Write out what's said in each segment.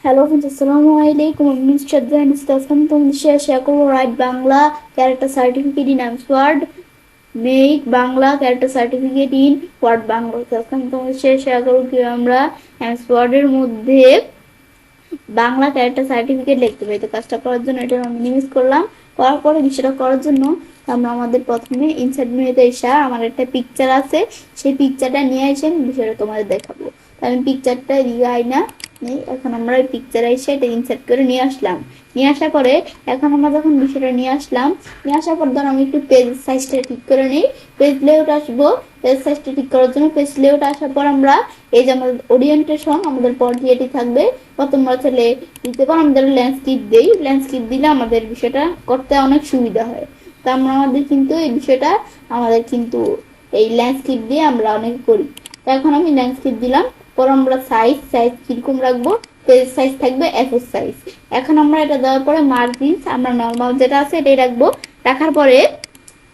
Hello friends, আসসালামু আলাইকুম। আমি মিস্টার জাহান ইসলাম। তোমাদের সাথে শেয়ার করবো write Bangla character certificate in Word make Bangla character certificate in Word Bangla. আমি তোমাদের সাথে শেয়ার করবো কি আমরা ওয়ার্ডের মধ্যে বাংলা ক্যারেক্টার সার্টিফিকেট লিখতে পারি। তো কাজটা করার জন্য এটা আমি মিনিমাইজ করলাম। করার পরে বিষয়টা করার জন্য আমরা আমাদের প্রথমে ইনসার্ট মেনুতে এসে আমার একটা পিকচার আছে, সেই পিকচারটা নিয়ে এসে বিষয়টা তোমাদের দেখাবো। আমি পিকচারটা দিয়ে আইনা নেই। এখন আমরা এই পিকচারে এসে এটা ইনসার্ট করে নিয়ে আসলাম। নিয়ে আসার পরে এখন আমরা যখন বিষয়টা নিয়ে আসার পর ধর আমি একটু পেজ সাইজটা ঠিক করে নিই। পেজ লেআউট আসবো। পেজ সাইজটা ঠিক করার জন্য পেজ লেআউট আসার পর আমরা এই যে আমাদের ওরিয়েন্টেশন আমাদের পর্যায়টি থাকবে। তোমরা ছেলে দিতে পারো, আমাদের ল্যান্ডস্কেপ দিই। ল্যান্ডস্কেপ দিলে আমাদের বিষয়টা করতে অনেক সুবিধা হয়। তা আমরা আমাদের কিন্তু এই বিষয়টা আমাদের কিন্তু এই ল্যান্ডস্কেপ দিয়ে আমরা অনেক করি। তো এখন আমি ল্যান্ডস্কেপ দিলাম। পর আমরা সাইজ কিরকম রাখবো, পেজ সাইজ থাকবে A4 সাইজ। এখন আমরা এটা দেওয়ার পরে মার্জিন আমরা নর্মাল যেটা আছে এটাই রাখবো। রাখার পরে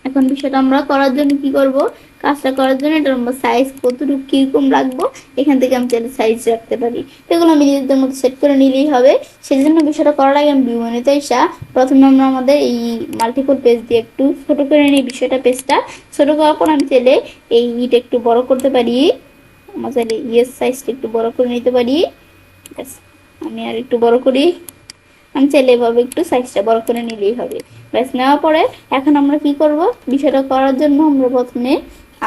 এখন বিষয়টা আমরা করার জন্য কি করব, কাজটা করার জন্য এটা আমরা সাইজ কতটুকু কিরকম রাখবো এখান থেকে আমি চাইলে সাইজ রাখতে পারি। এগুলো আমি নিজেদের মধ্যে সেট করে নিলেই হবে। সেই জন্য বিষয়টা করার আগে আমি ভিউ মেনুতে এসে প্রথমে আমরা আমাদের এই মাল্টিপল পেজ দিয়ে একটু ছোট করে নিই। বিষয়টা পেজটা ছোট করার পর আমি চাইলে এই ইটা একটু বড় করতে পারি। আমরা চাইলে ইয়েস সাইজটা একটু বড় করে নিতে পারি। আমি আর একটু বড় করি। আমি চাইলে এভাবে একটু সাইজটা বড় করে নিলেই হবে। ব্যাস নেওয়ার পরে এখন আমরা কি করব, বিষয়টা করার জন্য আমরা প্রথমে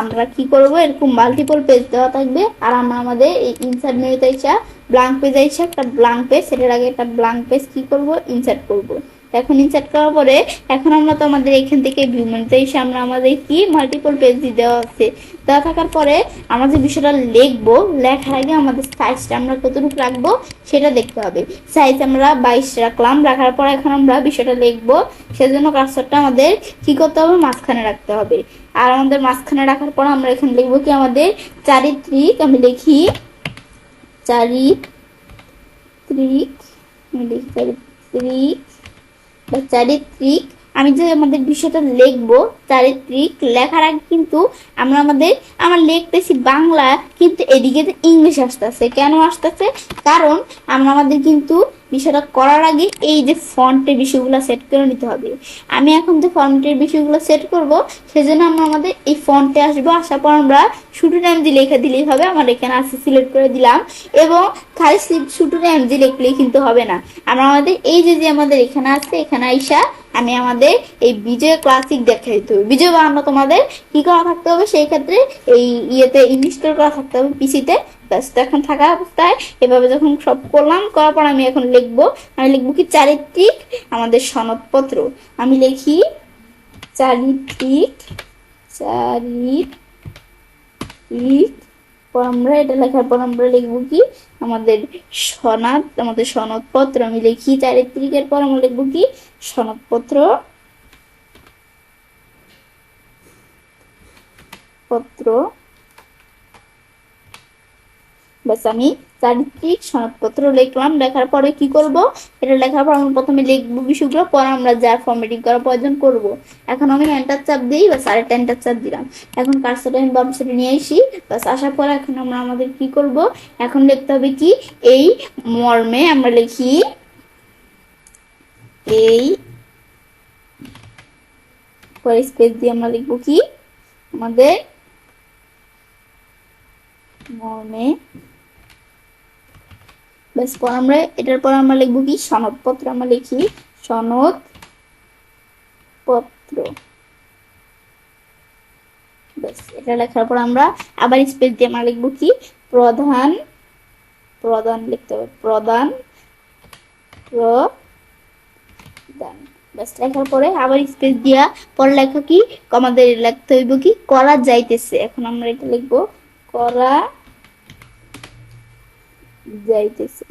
আমরা কি করব, এরকম মাল্টিপল পেজ দেওয়া থাকবে। আর আমরা আমাদের এই ইনসার্ট মেনুতে এসে ব্ল্যাঙ্ক পেজ এসে একটা ব্ল্যাঙ্ক পেজ, সেটার আগে একটা ব্ল্যাঙ্ক পেজ কি করব, ইনসার্ট করব। এখন ইনসার্ট করার পরে এখন আমরা তো আমাদের এখান থেকে ভিউ মেনুতে এসে আমরা আমাদের কি মাল্টিপল পেজ দেওয়া আছে। দেওয়া থাকার পরে আমরা যে বিষয়টা লিখবো, লেখার আগে আমাদের সাইজটা আমরা কতটুকু রাখবো সেটা দেখতে হবে। সাইজ আমরা 22 রাখলাম। রাখার পর এখন আমরা বিষয়টা লিখবো, সেজন্য কার্সরটা আমাদের কি করতে হবে, মাঝখানে রাখতে হবে। আর আমাদের মাঝখানে রাখার পর আমরা এখানে লিখবো কি আমাদের চারিত্রিক। আমি লিখি চারিত্রিক, আমি লিখি চারিত্রিক বা চারিত্রিক। আমি যে আমাদের বিষয়টা লিখবো চারিত্রিক লেখার আগে কিন্তু আমরা আমার লিখতেছি বাংলা, কিন্তু এদিকে ইংলিশ আসতেছে। কেন আসতেছে? কারণ আমরা আমাদের কিন্তু বিষয়টা করার আগে এই যে ফন্টের বিষয়গুলো সেট করে নিতে হবে। আমি এখন যে ফন্টের বিষয়গুলো সেট করব, সেজন্য আমরা আমাদের এই ফন্টে আসবো। আসার পর আমরা শুধু নাম দিয়ে লেখা দিলেই হবে। আমার এখানে আছে, সিলেক্ট করে দিলাম। এবং খালি শুধু নাম দিয়ে লিখলেই কিন্তু হবে না। আমরা আমাদের এই যে আমাদের এখানে আছে, এখানে আইসা আমি আমাদের এই বিজয় ক্লাসিক দেখাই দিতে হবে। বিজয় বাংলা তোমাদের কি করা থাকতে হবে, সেই ক্ষেত্রে এই ইয়েতে ইনস্টল করা থাকতে হবে পিসিতে। ব্যস্ত এখন থাকা অবস্থায় এভাবে যখন সব করলাম, করার পর আমি এখন লিখবো। আমি লিখবো কি চারিত্রিক আমাদের সনদপত্র। আমি লিখি চারিত্রিক, চারিত্রিক। পর আমরা এটা লেখার পর আমরা লিখবো কি আমাদের আমাদের সনদপত্র। আমি লিখি চারিত্রিকের পর আমরা লিখবো কি সনদপত্র পত্র। বাস আমি চারিত্রিক সনদপত্র লিখলাম। লেখার পরে কি করব, এটা লেখার পর আমরা প্রথমে লিখবো বিষয়গুলো, পরে আমরা যা ফরম্যাটিং করার প্রয়োজন করব। এখন আমি এন্টার চাপ দিই, বাস আরেকটা এন্টার চাপ দিলাম। এখন কার্সরটা আমি বাম সাইডে নিয়ে আসি। বাস আসার পরে এখন আমরা আমাদের কি করব, এখন লিখতে হবে কি এই মর্মে। আমরা লিখি এই, পরে স্পেস দিয়ে আমরা লিখবো কি আমাদের মর্মে। ব্যাস পর আমরা এটার পর আমরা লিখবো কি সনদপত্র। আমরা লিখি সনদপত্র। ব্যাস এটা লেখার পর আমরা আবার স্পেস দিয়ে আমরা লিখবো কি প্রধান। প্রধান লিখতে হবে, প্রধান। ব্যাস লেখার পরে আবার স্পেস দিয়া পরে লেখা কি আমাদের লিখতে হইব কি করা যাইতেছে। এখন আমরা এটা লিখবো করা যাইতেছে,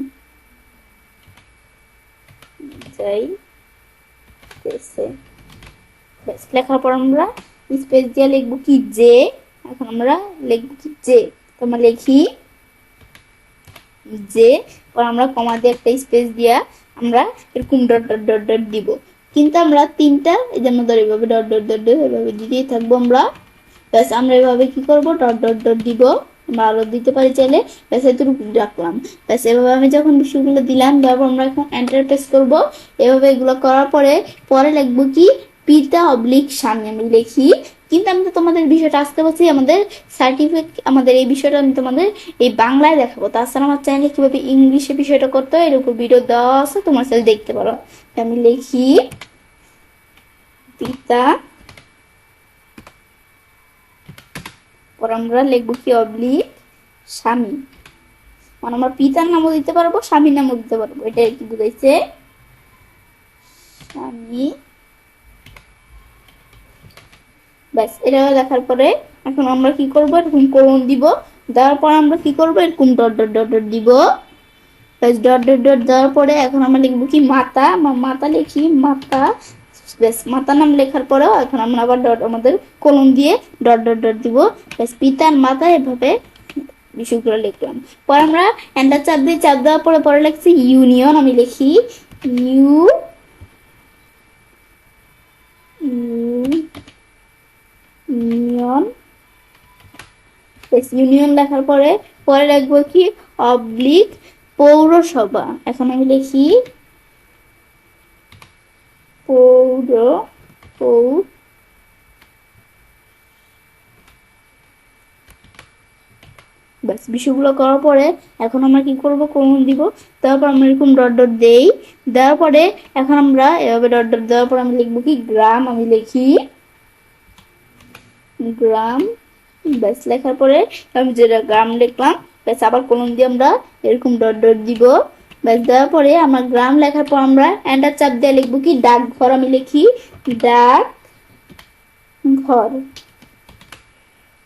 যাইতেছে। ব্যাস লেখার পর আমরা স্পেস দিয়ে লিখবো কি যে। এখন আমরা লিখবো কি যে। তোমরা লিখি যে, পর আমরা কমা দিয়ে একটা স্পেস দিয়া আমরা এরকম ডট ডট ডট ডট দিব। কিন্তু আমরা তিনটা এই জন্য ধরে এভাবে ডট ডট ডট ডট এভাবে দিতেই থাকবো আমরা। ব্যাস আমরা এভাবে কি করব, ডট ডট ডট দিব। আমরা আরো দিতে পারি চাইলে, ব্যাস এতটুকু রাখলাম। ব্যাস এভাবে আমি যখন বিষয়গুলো দিলাম, তারপর আমরা এখন এন্টার প্রেস করবো। এভাবে এগুলো করার পরে পরে লিখবো কি পিতা অবলিক স্বামী আমি লিখি। কিন্তু আমি তো তোমাদের বিষয়টা আসতে বলছি, আমাদের সার্টিফিকেট, আমাদের এই বিষয়টা আমি তোমাদের এই বাংলায় দেখাবো। তাছাড়া আমার চ্যানেলে কিভাবে ইংলিশে বিষয়টা করতে হয় এর উপর ভিডিও দেওয়া আছে, তোমার সাথে দেখতে পারো। আমি লিখি পিতা, পর আমরা লিখবো কি অবলিক স্বামী। মানে আমরা পিতার নামও দিতে পারবো, স্বামীর নামও দিতে পারবো, এটা কি বুঝাইছে স্বামী। ব্যাস এটা দেখার পরে এখন আমরা কি করবো, এরকম কোলন দিব। দেওয়ার পর আমরা কি করবো, এরকম ডট ডট ডট ডট দিব। ব্যাস ডট ডট ডট দেওয়ার পরে এখন আমরা লিখবো কি মাতা, মাতা লিখি মাতা। ব্যাস মাতা নাম লেখার পরেও এখন আমরা আবার ডট আমাদের কোলন দিয়ে ডট ডট ডট দিব। ব্যাস পিতার মাতা এভাবে বিষয়গুলো লিখলাম। পরে আমরা এন্টার চাপ দিই, চাপ দেওয়ার পরে পরে লিখছি ইউনিয়ন, আমি লিখি ইউনিয়ন। ইউনিয়ন লেখার পরে পরে লিখবো কি অবলিক পৌরসভা। এখন আমি লিখি পৌর পৌর ব্যাস বিষয়গুলো করার পরে এখন আমরা কি করব, কোন দিব। তারপর আমরা এরকম ডট ডট দেই। দেওয়ার পরে এখন আমরা এভাবে ডট ডট দেওয়ার পর আমি লিখবো কি গ্রাম, আমি লিখি গ্রাম। ব্যাস লেখার পরে আমি যেটা গ্রাম লিখলাম, ব্যাস আবার কলম দিয়ে আমরা এরকম ডট ডট দিব। ব্যাস দেওয়ার পরে আমার গ্রাম লেখার পর আমরা এন্টার চাপ দিয়ে লিখবো কি ডাকঘর, আমি লিখি ডাক ঘর।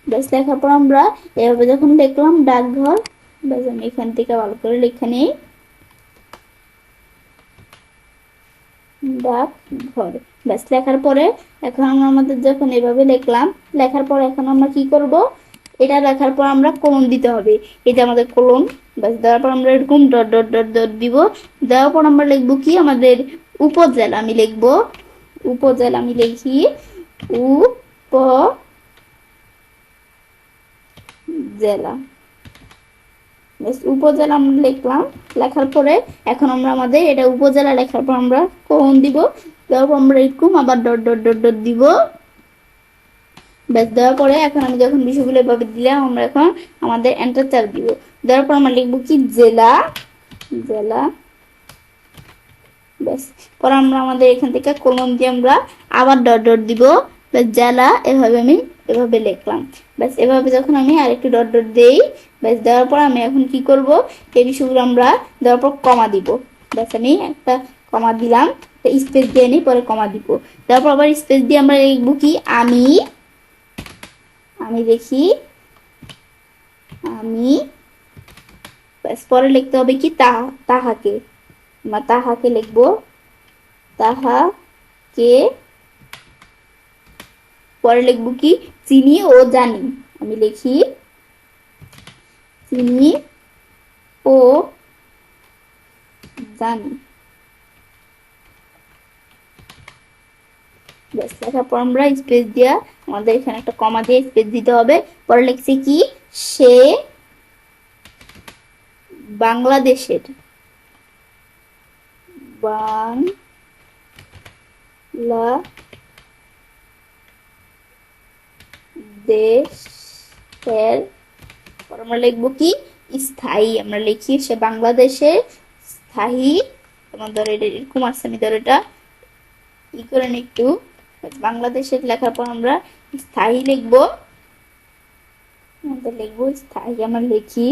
ব্যাস লেখার পর আমরা এভাবে যখন লিখলাম ডাকঘর, ব্যাস আমি এখান থেকে ভালো করে লিখে নিই ডাকঘর। ব্যাস লেখার পরে এখন আমরা আমাদের যখন এভাবে লিখলাম, লেখার পর এখন আমরা কি করব, এটা লেখার পর আমরা কোলন দিতে হবে। এটা আমাদের কোলন। ব্যাস দেওয়ার পর আমরা এরকম ডট ডট ডট ডট দিব। দেওয়ার পর আমরা লিখবো কি আমাদের উপজেলা, আমি লিখবো উপজেলা, আমি লিখি উপজেলা। উপজেলা আমরা লিখলাম। লেখার পরে এখন আমরা আমাদের এটা উপজেলা লেখার পর আমরা কোন দিব। তারপর আমরা এরকম আবার ডট ডট ডট ডট দিব। ব্যাস দেওয়ার পরে এখন আমি যখন বিষয়গুলো এভাবে দিলাম, আমরা এখন আমাদের এন্টার চাপ দিব। দেওয়ার পর আমরা লিখবো কি জেলা, জেলা। ব্যাস পরে আমরা আমাদের এখান থেকে কলম দিয়ে আমরা আবার ডট ডট দিব। জেলা এভাবে আমি এভাবে লিখলাম। ব্যাস এভাবে যখন আমি আরেকটু ডট ডট দেই, ব্যাস দেওয়ার পর আমি এখন কি করব, এই বিষয়গুলো আমরা দেওয়ার পর কমা দিব। ব্যাস আমি একটা কমা দিলাম, স্পেস দিয়ে নিই, পরে কমা দিব। তারপর আবার স্পেস দিয়ে আমরা লিখবো কি আমি, আমি দেখি আমি। ব্যাস পরে লিখতে হবে কি তাহাকে, আমরা তাহাকে লিখবো তাহাকে। পরে লিখবো কি চিনি ও জানি, আমি লিখি চিনি ও জানি। ব্যাস লেখার পর আমরা স্পেস দিয়া আমাদের এখানে একটা কমা দিয়ে স্পেস দিতে হবে। পরে লিখছি কি সে বাংলাদেশের, বাংলাদেশের। পর আমরা লিখবো কি স্থায়ী, আমরা লিখি সে বাংলাদেশের স্থায়ী। তোমার ধরো এটা এরকম আছে, আমি ধরো এটা ই করে নি একটু। বাংলাদেশের লেখার পর আমরা স্থায়ী লিখবো, আমাদের লিখবো স্থায়ী, আমরা লিখি।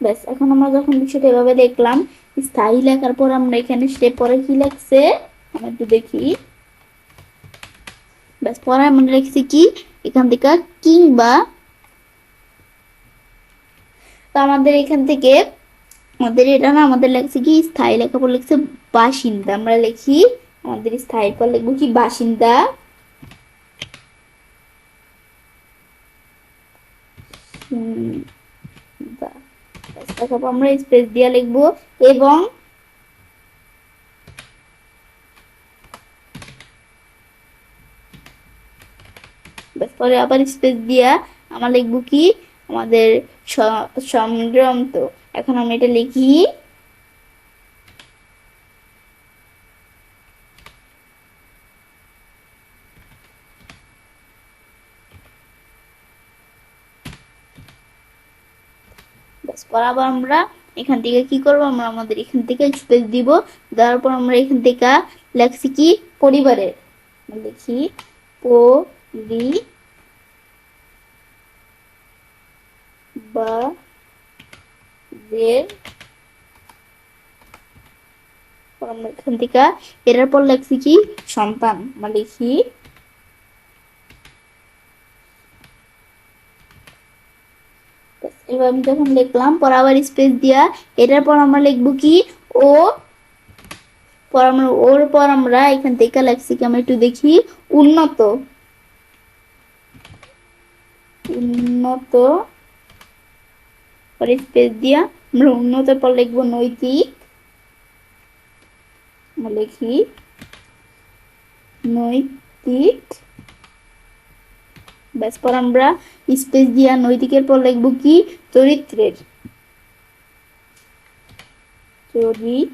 ব্যাস এখন আমরা যখন বিষয়টা এভাবে দেখলাম, স্থায়ী লেখার পর আমরা এখানে স্টেপ পরে কি লিখছে আমরা একটু দেখি। ব্যাস পরে আমরা লিখছি কি এখান থেকে কিংবা। তো আমাদের এখান থেকে আমাদের এটা না, আমাদের লিখছে কি স্থায়ী লেখার পর লিখছে বাসিন্দা, আমরা লিখি আমাদের স্থায়ীর পর লিখবো কি বাসিন্দা। তারপর আমরা স্পেস দিয়ে লিখবো এবং পরে আবার স্পেস দিয়া আমরা লিখবো কি আমাদের সংযন্ত্র। এখন আমরা এটা লিখি বরাবর। আমরা এখান থেকে কি করবো, আমরা আমাদের এখান থেকে স্পেস দিব, দেওয়ার পর আমরা এখান থেকে লেখছি কি পরিবারের, লিখি পরিবারের। আমরা এখান থেকে এটার পর লেখছি কি সন্তান, আমরা লিখি এবার আমি যখন লিখলাম পর আবার স্পেস দিয়া এটার পর আমরা লিখবো কি ও, পর আমরা ওর পর আমরা এখান থেকে লেখছি কি আমরা একটু দেখি উন্নত, উন্নত পরে স্পেস দিয়া আমরা উন্নতের পর লিখবো নৈতিক, আমরা লিখি নৈতিক। ব্যাস পর আমরা স্পেস দিয়া নৈতিকের পর লিখবো কি চরিত্রের, চরিত্রের।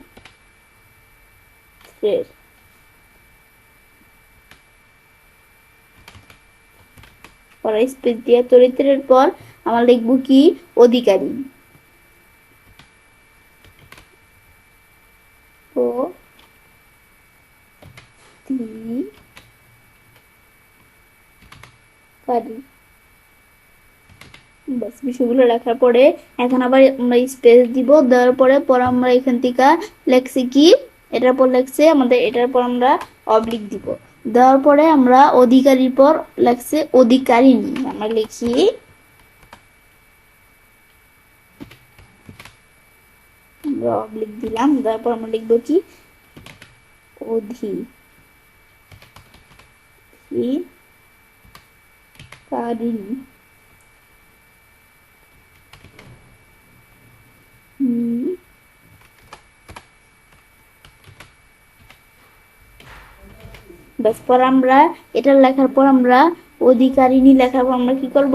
পর স্পেস দিয়া চরিত্রের পর আমরা লিখবো কি অধিকারী, বাস বিষয়গুলো লেখার পরে এখন আবার আমরা স্পেস দিব, দেওয়ার পরে পর আমরা এখান থেকে লেখছি কি এটার পর লেখছে আমাদের এটার পর আমরা অবলিক দিব, দেওয়ার পরে আমরা অধিকারীর পর লেখছে অধিকারিণী, আমরা লিখি আমরা অবলিক দিলাম, দেওয়ার পর আমরা লিখবো কি অধিকারিণী। ব্যাস পর আমরা এটা লেখার পর আমরা অধিকারিণী লেখার পর আমরা কি করব,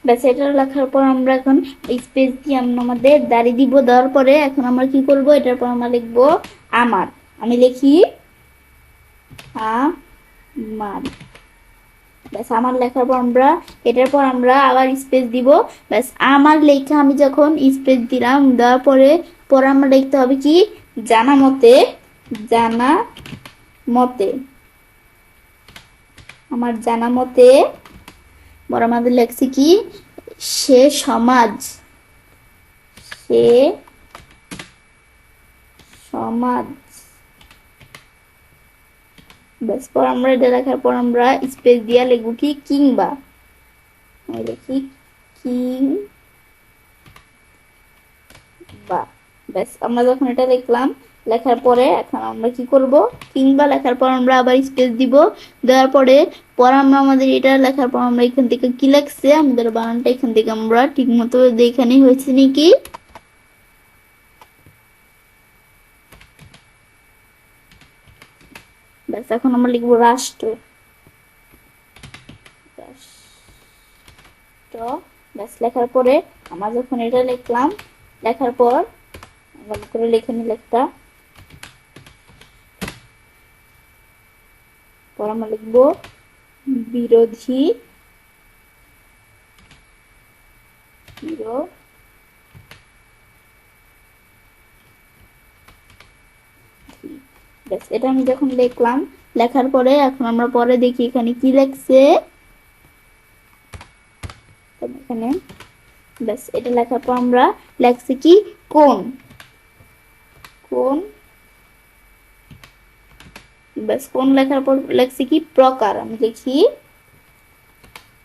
ব্যাস এটা লেখার পর আমরা এখন স্পেস দিয়ে আমরা আমাদের দাড়ি দিব, দেওয়ার পরে এখন আমরা কি করব এটার পর আমরা লিখব আমার, আমি লিখি আমার। ব্যাস আমার লেখার পর আমরা এটার পর আমরা আবার স্পেস দিব, ব্যাস আমার লেখা আমি যখন স্পেস দিলাম দেওয়ার পরে পর আমরা লিখতে হবে কি জানা মতে, জানা মতে, আমার জানা মতে। বড় আমাদের লেখছি কি সে সমাজ, সে সমাজ। ব্যাস পর আমরা এটা লেখার পর আমরা স্পেস দিয়া লিখবো কি কিংবা, আমি লিখি কিংবা। ব্যাস আমরা যখন এটা লিখলাম লেখার পরে এখন আমরা কি করব কিংবা লেখার পর আমরা আবার স্পেস দিব, দেওয়ার পরে পর আমরা আমাদের এটা লেখার পর আমরা এখান থেকে কি লিখছে আমাদের বানানটা এখান থেকে আমরা ঠিক মতো দেখানি হয়েছে নাকি। ব্যাস এখন আমরা লিখবো রাষ্ট্র, রাষ্ট্র। ব্যাস লেখার পরে আমরা যখন এটা লিখলাম লেখার পর ভালো করে লিখে নি লেখটা, পর আমরা লিখবো বিরোধী, ব্যাস এটা আমি যখন লিখলাম লেখার পরে এখন আমরা পরে দেখি এখানে কি লেখছে এখানে। ব্যাস এটা লেখার পর আমরা লেখছি কি কোন, কোন। ব্যাস কোন লেখার পর লেখছি কি প্রকার, আমি লিখি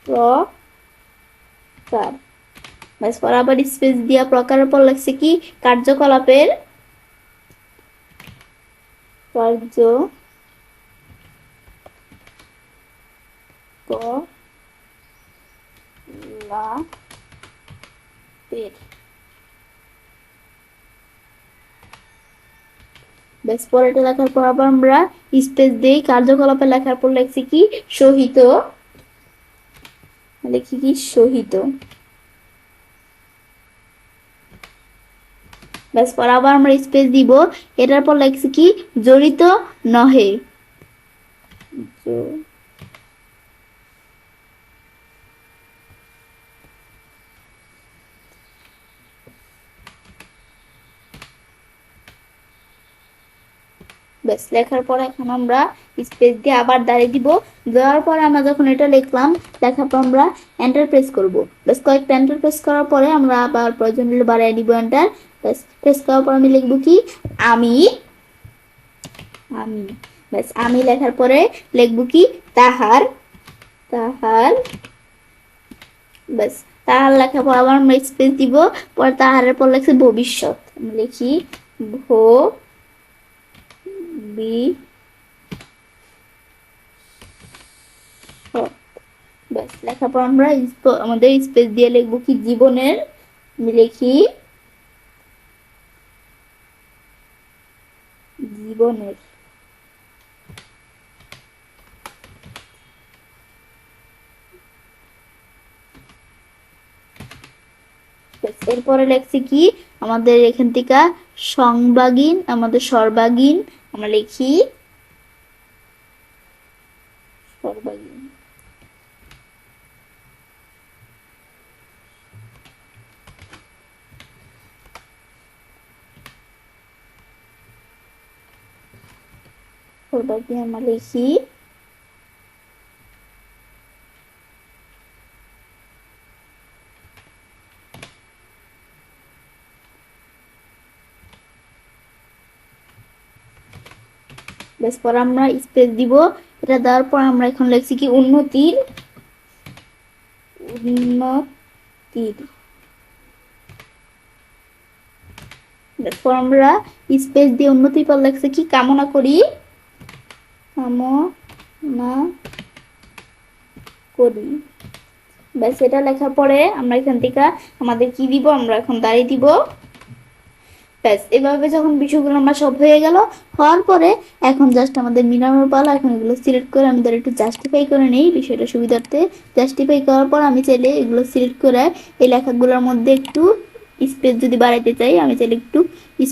প্রকার। ব্যাস পর আবার স্পেস দিয়া প্রকারের পর লেখছি কি কার্যকলাপের, কার্যকলাপের। ব্যাস পরেটা লেখার পর আবার আমরা স্পেস দেই, কার্যকলাপে লেখার পর লেখছি কি সহিত, লিখি কি সহিত। ব্যাস, পর আবার আমরা স্পেস দিব, এটার পর লিখছি কি জড়িত নহে। ব্যাস, লেখার পর এখন আমরা স্পেস দিয়ে আবার দাঁড়িয়ে দিব। দেওয়ার পর আমরা যখন এটা লিখলাম, লেখার পর আমরা এন্টার প্রেস করব। ব্যাস, কয়েকটা এন্টার প্রেস করার পরে আমরা আবার প্রয়োজন হলে বাড়াই দিব এন্টার। ব্যাস, প্রেস করার পর আমি লিখবো কি আমি। আমি ব্যাস, আমি লেখার পরে লিখবো কি তাহার। তাহার ব্যাস, তাহার লেখার পর আবার আমরা স্পেস দিব। পর তাহারের পর লেখছি ভবিষ্যৎ, আমি লিখি ব্যাস, লেখার পর আমরা আমাদের স্পেস দিয়ে লিখবো কি জীবনের, আমি লিখি জীবনের। এরপরে লেখছি কি আমাদের এখান থেকে সংবাগীন, আমাদের সর্বাগীন, আমরা লিখি সর্বাগীন। সর্বাগীন আমরা লিখি ব্যাস, পর আমরা স্পেস দিব। এটা দেওয়ার পর আমরা এখন লিখছি কি উন্নতির। উন্নতির ব্যাস, পর আমরা স্পেস দিয়ে উন্নতির পর লিখছি কি কামনা করি। কামনা করি। ব্যাস, এটা লেখার পরে আমরা এখান থেকে আমাদের কি দিব, আমরা এখন দাঁড়িয়ে দিব। ব্যাস, এভাবে যখন বিষয়গুলো আমরা সব হয়ে গেল, হওয়ার পরে এখন জাস্ট আমাদের মিলানোর পালা। এখন এগুলো সিলেক্ট করে আমি একটু জাস্টিফাই করে নেই বিষয়টা সুবিধার্থে। জাস্টিফাই করার পর আমি চাইলে এগুলো সিলেক্ট করে এই লেখাগুলোর মধ্যে একটু স্পেস যদি বাড়াইতে চাই, আমি চাইলে একটু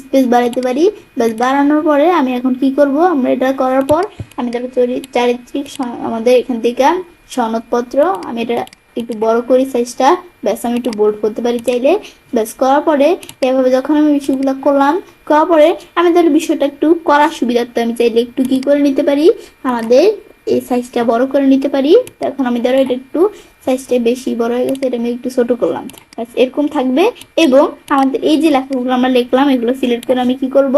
স্পেস বাড়াইতে পারি। ব্যাস, বাড়ানোর পরে আমি এখন কি করব, আমরা এটা করার পর আমি তারপর চারিত্রিক আমাদের এখান থেকে সনদপত্র, আমি এটা একটু বড় করি সাইজটা। ব্যাস, আমি একটু বোল্ড করতে পারি চাইলে। ব্যাস, করার পরে এভাবে যখন আমি বিষয়গুলো করলাম, করার পরে আমি তাহলে বিষয়টা একটু করার সুবিধার্থে আমি চাইলে একটু কি করে নিতে পারি, আমাদের এই সাইজটা বড় করে নিতে পারি। তখন আমি ধরো এটা একটু সাইজটা বেশি বড় হয়ে গেছে, এটা আমি একটু ছোট করলাম। ব্যাস, এরকম থাকবে। এবং আমাদের এই যে লেখাগুলো আমরা লিখলাম, এগুলো সিলেক্ট করে আমি কি করব,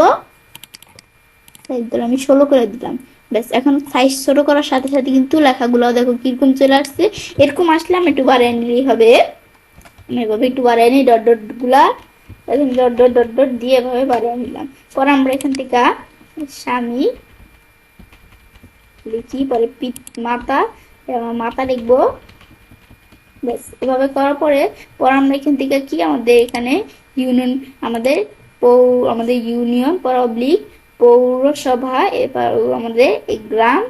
সাইজ ধরে আমি 16 করে দিলাম। ব্যাস, এখন সাইজ ছোট করার সাথে সাথে কিন্তু লেখাগুলো দেখো কিরকম চলে আসছে। এরকম আসলে আমি একটু বাড়িয়ে নিলেই হবে। আমি এভাবে একটু বাড়িয়ে নিই ডট ডট গুলা, এখন ডট ডট ডট ডট দিয়ে এভাবে বাড়িয়ে নিলাম। পরে আমরা এখান থেকে স্বামী লিখি, পরে মাতা, মাতা লিখবো। ব্যাস, এভাবে করার পরে আমরা এখান থেকে কি আমাদের এখানে ইউনিয়ন, আমাদের আমাদের ইউনিয়ন পর অবলিক পৌরসভা, এবার আমাদের এই গ্রাম,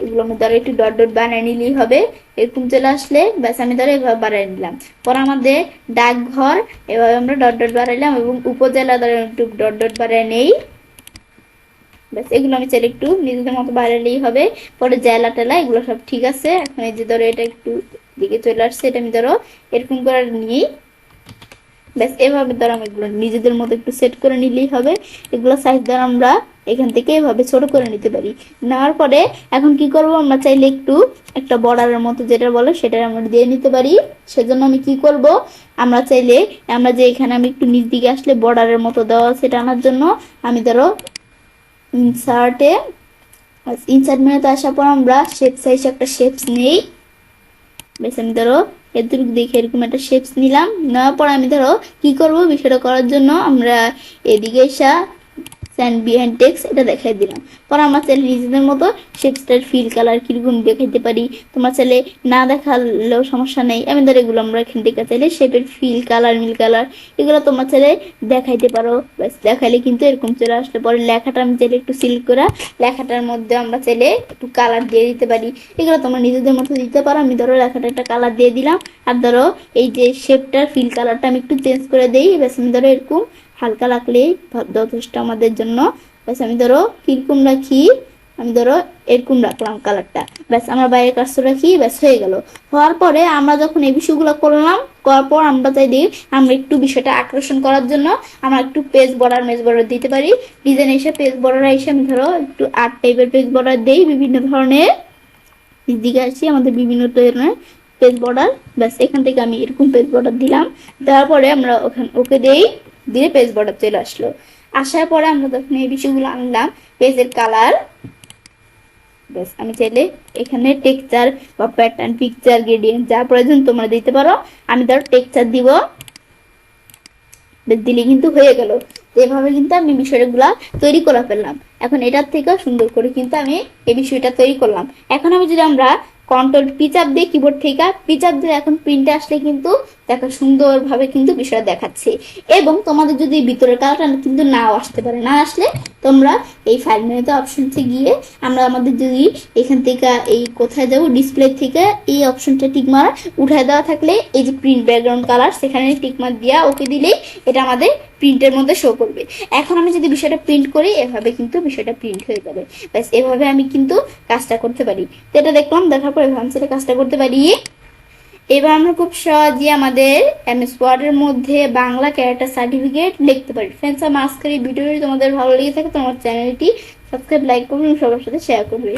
এগুলো আমি ধরো একটু ডট ডট বানিয়ে নিলেই হবে। এরকম চলে আসলে ব্যাস, আমি ধরো এভাবে বানিয়ে নিলাম। পর আমাদের ডাকঘর, এভাবে আমরা ডট ডট বানাইলাম। এবং উপজেলা ধরো একটু ডট ডট বানিয়ে নেই। ব্যাস, এগুলো আমি চাইলে একটু নিজেদের মতো বানালেই হবে। পরে জেলা টেলা এগুলো সব ঠিক আছে। এখন এই যে ধরো এটা একটু দিকে চলে আসছে, এটা আমি ধরো এরকম করে নিই। ব্যাস, এভাবে ধরো আমি এগুলো নিজেদের মতো একটু সেট করে নিলেই হবে। এগুলো সাইজ ধরো আমরা এখান থেকে এভাবে ছোট করে নিতে পারি। নেওয়ার পরে এখন কি করব, আমরা চাইলে একটু একটা বর্ডারের মতো যেটা বলে সেটা আমরা দিয়ে নিতে পারি। সেজন্য আমি কি করব, আমরা চাইলে আমরা যে এখানে আমি একটু নিচ দিকে আসলে বর্ডারের মতো দেওয়া সেটা আনার জন্য আমি ধরো ইনসার্টে, ইনসার্ট মেনুতে আসার পর আমরা শেপ সাইজ একটা শেপস নেই। বেশ, আমি ধরো এতটুকু দেখে এরকম একটা শেপস নিলাম। নেওয়ার পর আমি ধরো কি করব, বিষয়টা করার জন্য আমরা এদিকে এসে স্যান্ড বিহাইন্ড টেক্সট এটা দেখাই দিলাম। পর আমরা চাইলে নিজেদের মতো শেপসটার ফিল কালার কিরকম দেখাইতে পারি, তোমরা চাইলে না দেখালেও সমস্যা নেই। আমি ধর এগুলো আমরা এখান থেকে চাইলে শেপের ফিল কালার মিল কালার এগুলো তোমরা চাইলে দেখাইতে পারো। ব্যাস দেখাইলে কিন্তু এরকম চলে আসলে পরে লেখাটা আমি চাইলে একটু সিল্ক করা লেখাটার মধ্যে আমরা চাইলে একটু কালার দিয়ে দিতে পারি। এগুলো তোমরা নিজেদের মতো দিতে পারো। আমি ধরো লেখাটা একটা কালার দিয়ে দিলাম, আর ধরো এই যে শেপটার ফিল কালারটা আমি একটু চেঞ্জ করে দিই। ব্যাস আমি ধরো এরকম হালকা রাখলেই যথেষ্ট আমাদের জন্য। ব্যাস আমি ধরো কিরকম রাখি, আমি ধরো এরকম রাখলাম কালারটা, ব্যাস আমরা বাইরের কাজটা রাখি, ব্যাস হয়ে গেল। হওয়ার পরে আমরা যখন এই বিষয়গুলো করলাম, করার পর আমরা চাই দিই আমরা একটু বিষয়টা আকর্ষণ করার জন্য আমরা একটু পেজ বর্ডার মেজ বর্ডার দিতে পারি। ডিজাইন এসে পেজ বর্ডার এসে আমি ধরো একটু আর্ট টাইপের পেজ বর্ডার দেই বিভিন্ন ধরনের। দিকে আসি আমাদের বিভিন্ন ধরনের পেজ বর্ডার, ব্যাস এখান থেকে আমি এরকম পেজ বর্ডার দিলাম। দেওয়ার পরে আমরা ওকে দেই, দিয়ে পেজ বর্ডার চলে আসলো। আসার পরে আমরা যখন এই বিষয়গুলো আনলাম, পেজের কালার, ব্যাস আমি চাইলে এখানে টেক্সচার বা প্যাটার্ন পিকচার গ্রেডিয়েন্ট যা প্রয়োজন তোমরা দিতে পারো। আমি ধরো টেক্সচার দিব, দিলে কিন্তু হয়ে গেল। এভাবে কিন্তু আমি বিষয়গুলা তৈরি করে ফেললাম। এখন এটার থেকে সুন্দর করে কিন্তু আমি এই বিষয়টা তৈরি করলাম। এখন আমি যদি আমরা কন্ট্রোল পি চাপ দিয়ে কিবোর্ড থেকে পি চাপ দিয়ে এখন প্রিন্টে আসলে কিন্তু দেখো সুন্দরভাবে কিন্তু বিষয় দেখাচ্ছে। এবং তোমাদের যদি ভিতরের কালারটা কিন্তু নাও আসতে পারে, না আসলে তোমরা এই ফাইল মেনুতে অপশনতে গিয়ে আমরা আমাদের যদি এখান থেকে এই কোথায় যাবো ডিসপ্লে থেকে এই অপশনটা টিকমার উঠায় দেওয়া থাকলে এই যে প্রিন্ট ব্যাকগ্রাউন্ড কালার সেখানে টিকমার দিয়া ওকে দিলেই এটা আমাদের প্রিন্টের মধ্যে শো করবে। এখন আমি যদি বিষয়টা প্রিন্ট করি এভাবে কিন্তু বিষয়টা প্রিন্ট হয়ে যাবে। ব্যাস এভাবে আমি কিন্তু কাজটা করতে পারি। তো এটা দেখলাম, দেখার পরে ভাবছিলাম কাজটা করতে পারি। এবার আমরা খুব সহজে আমাদের এমএস ওয়ার্ডের মধ্যে বাংলা ক্যারেক্টার সার্টিফিকেট লিখতে পারি। ফ্রেন্ডস, আমার আজকের এই ভিডিওটি তোমাদের ভালো লেগে থাকে তোমার চ্যানেলটি সাবস্ক্রাইব লাইক করবে এবং সবার সাথে শেয়ার করবে।